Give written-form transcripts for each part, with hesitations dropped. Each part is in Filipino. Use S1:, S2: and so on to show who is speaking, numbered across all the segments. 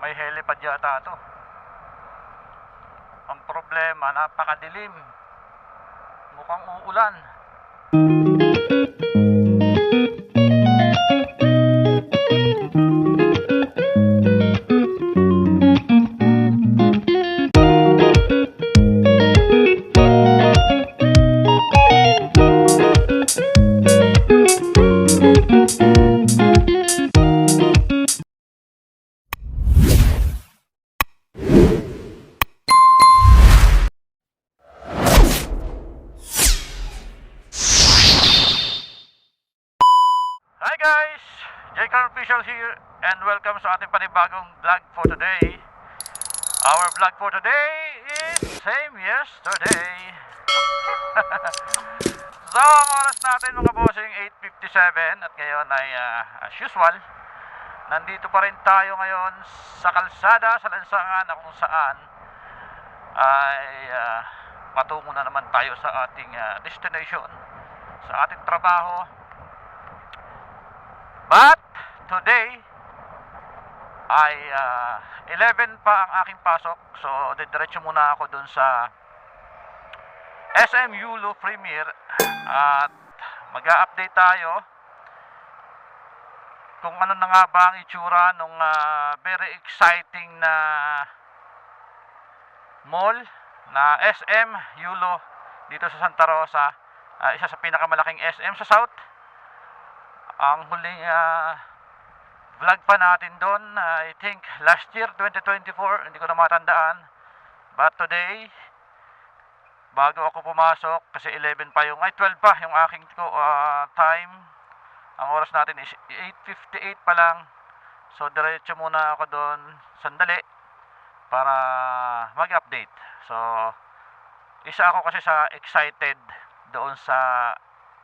S1: May helipad yata to. Ang problema, napakadilim. Mukhang uulan. Hi guys! J-Car Official here and welcome sa ating panibagong vlog for today. Our vlog for today is same yesterday. So ang oras natin mga bossing 8:57 at ngayon ay as usual nandito pa rin tayo ngayon sa kalsada sa lansangan na kung saan ay patungo na naman tayo sa ating destination, sa ating trabaho. But today ay 11 pa ang aking pasok. So didiretso muna ako dun sa SM Yulo Premier at mag-a-update tayo kung ano na nga ba ang itsura nung very exciting na mall na SM Yulo dito sa Santa Rosa. Isa sa pinakamalaking SM sa South. Ang huling vlog pa natin doon, I think last year 2024, hindi ko na matandaan. But today, bago ako pumasok, kasi 11 pa yung, 12 pa yung aking time. Ang oras natin is 8:58 pa lang. So diretso muna ako doon sandali para mag-update. So isa ako kasi sa excited doon sa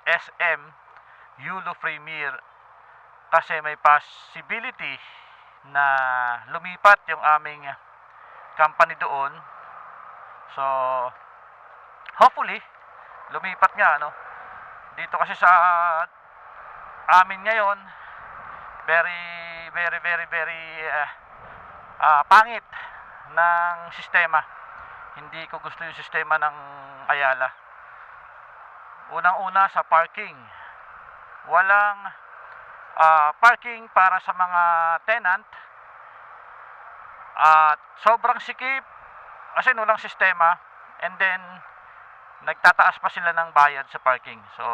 S1: SM Yulo Premier kasi may possibility na lumipat yung aming company doon. So hopefully lumipat nga, no? Dito kasi sa amin ngayon very pangit ng sistema. Hindi ko gusto yung sistema ng Ayala. Unang-una sa parking, walang parking para sa mga tenant at sobrang sikip kasi walang sistema, and then nagtataas pa sila ng bayad sa parking. So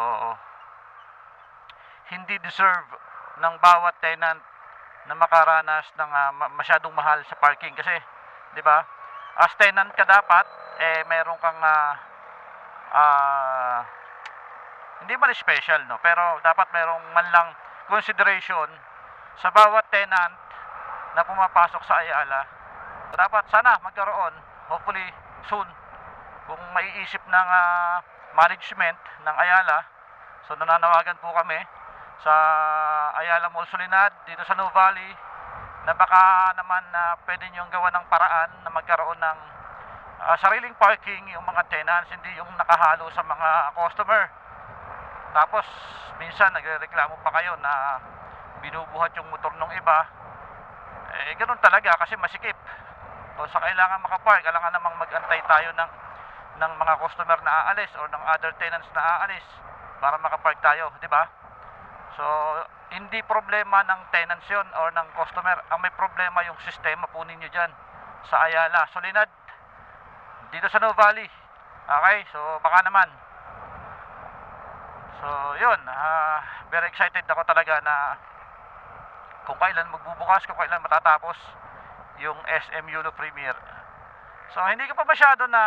S1: hindi deserve ng bawat tenant na makaranas ng masyadong mahal sa parking kasi, 'di ba? As tenant ka dapat meron kang hindi man special, no, pero dapat merong man lang consideration sa bawat tenant na pumapasok sa Ayala. Dapat sana magkaroon, hopefully soon, kung maiisip ng management ng Ayala. So nananawagan po kami sa Ayala Mall Solinad dito sa New Valley na baka naman pwede nyo gawa ng paraan na magkaroon ng sariling parking yung mga tenants, hindi yung nakahalo sa mga customer. Tapos minsan nagrereklamo pa kayo na binubuhat yung motor ng iba. Ganoon talaga kasi masikip. So sa kailangan makapark, kailangan namang mag-antay tayo ng mga customer na aalis or ng other tenants na aalis para makapark tayo, di ba? So hindi problema ng tenants yun or ng customer. Ang may problema yung sistema po ninyo dyan sa Ayala, Solinad, dito sa New Valley. Okay, so baka naman. So yun, very excited ako talaga na kung kailan magbubukas, kung kailan matatapos yung SM Yulo Premier. So hindi ko pa masyado na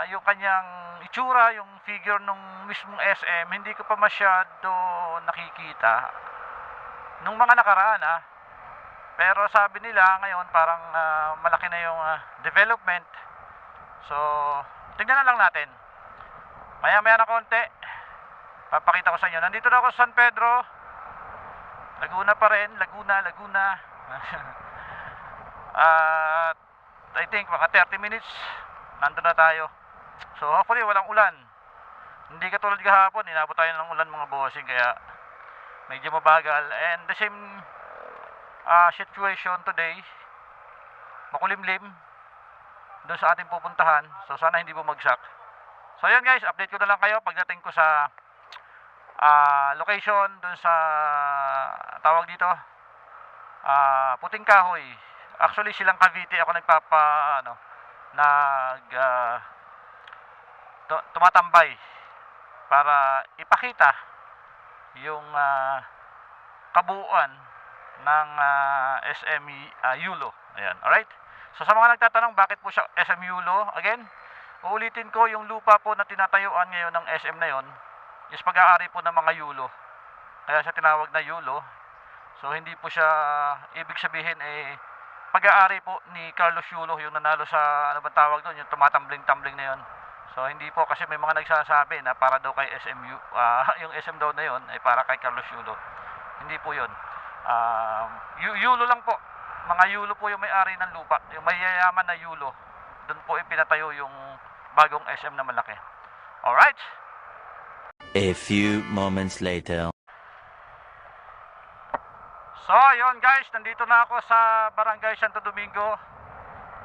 S1: yung kanyang itsura, yung figure nung mismong SM, hindi ko pa masyado nakikita nung mga nakaraan. Pero sabi nila ngayon parang malaki na yung development. So tingnan na lang natin. Maya na konti, papakita ko sa inyo. Nandito na ako sa San Pedro, Laguna pa rin, Laguna. At I think mga 30 minutes nandun na tayo. So hopefully walang ulan. Hindi katulad kahapon, inabot tayo ng ulan mga bossing, kaya medyo mabagal. And the same situation today. Makulimlim doon sa ating pupuntahan. So sana hindi bumagsak. So yun guys, update ko na lang kayo pagdating ko sa location doon sa tawag dito Puting Kahoy. Actually silang Cavite ako tumatambay para ipakita yung kabuuan ng SM Yulo. Ayan, alright? So sa mga nagtatanong bakit po siya SM Yulo, again, uulitin ko yung lupa po na tinatayuan ngayon ng SM na yon is pag-aari po ng mga Yulo. Kaya siya tinawag na Yulo. So hindi po siya ibig sabihin pag-aari po ni Carlos Yulo yung nanalo sa ano bang tawag doon, yung tumatambling-tambling na yon. So hindi po kasi may mga nagsasabi na para daw kay SMU, yung SM daw na yon ay para kay Carlos Yulo. Hindi po yon. Yulo lang po. Mga Yulo po yung may-ari ng lupa, yung mayayaman na Yulo. Doon po ipinatayo yung bagong SM na malaki. Alright?
S2: A few moments later.
S1: So, yun guys, nandito na ako sa Barangay Santo Domingo,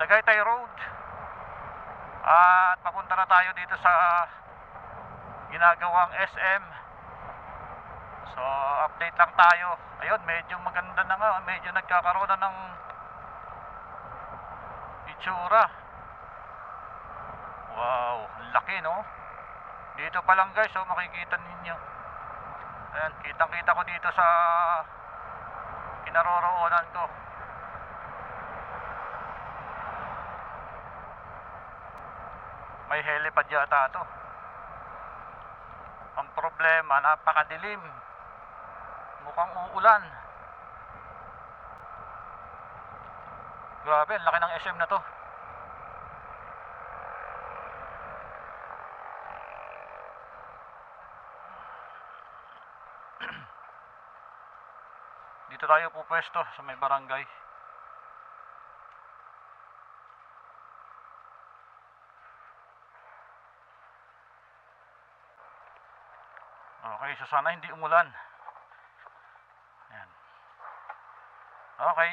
S1: Tagaytay Road. At papunta na tayo dito sa ginagawang SM. So, update lang tayo. Ayun, medyo maganda na nga. Medyo nagkakaroon na ng itsura. Wow, laki no? Dito pa lang guys, makikita ninyo. Ayan, kitang-kita ko dito sa kinaroroonan ko. May helipad yata to. Ang problema, napakadilim. Mukhang uulan. Grabe, ang laki ng SM na to. Dito tayo pupwesto sa may barangay. Okay, so sana hindi umulan. Ayan. Okay.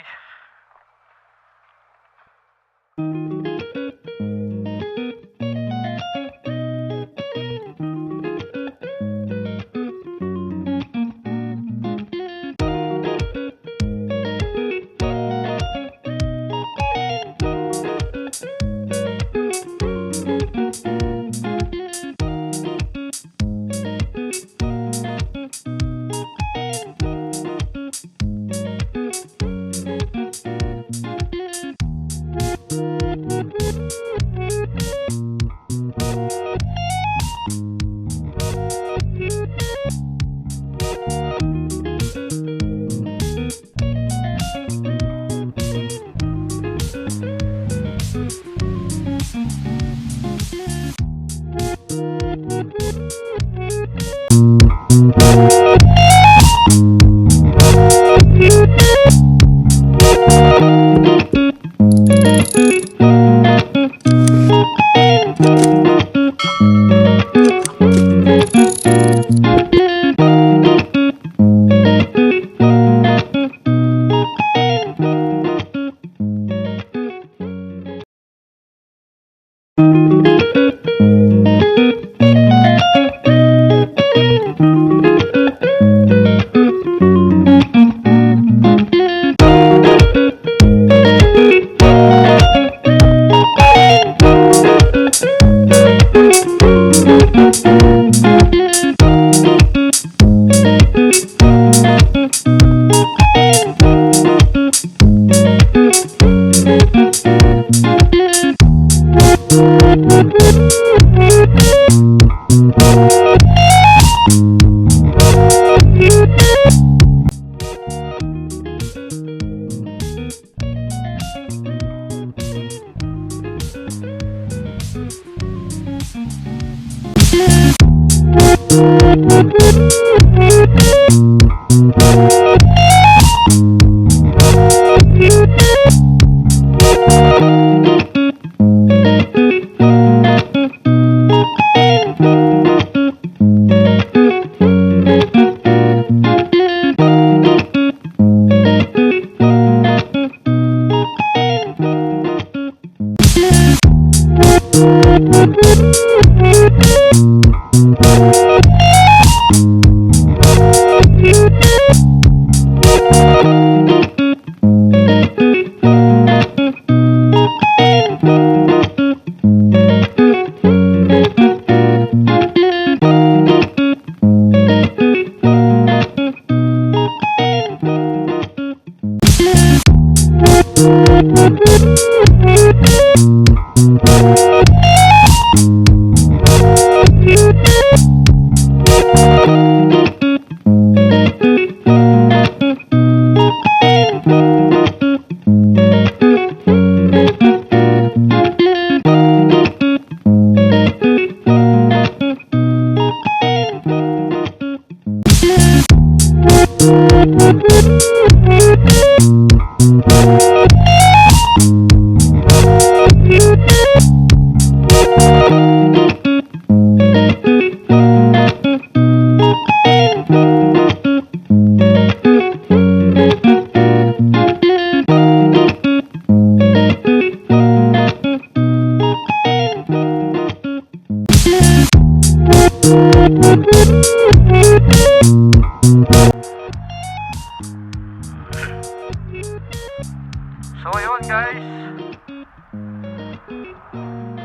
S1: So yun guys,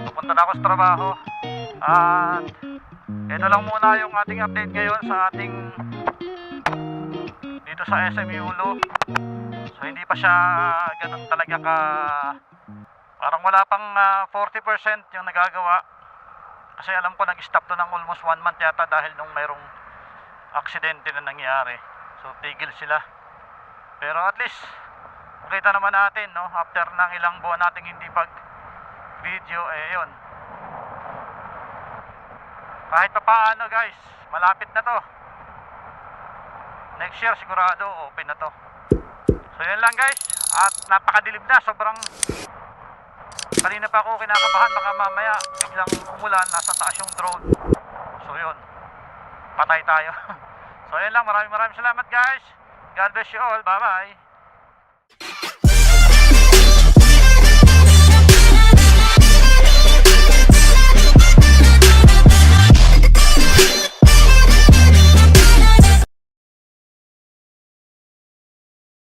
S1: pupunta na ako sa trabaho. At ito lang muna yung ating update ngayon sa ating dito sa SM Yulo. So hindi pa siya ganun talaga ka, parang wala pang 40% yung nagagawa. Kasi alam ko nag-stop to ng almost 1 month yata dahil nung mayroong aksidente na nangyari. So tigil sila. Pero at least makita naman natin, no, after ng ilang buwan nating hindi pag video, yun, kahit pa paano guys, malapit na to. Next year sigurado open na to. So yun lang guys, at napakadilim na, sobrang kanina pa ako kinakabahan, baka mamaya biglang umulan, nasa taas yung drone. So yun, patay tayo. So yun lang, maraming salamat guys. God bless you all, bye bye.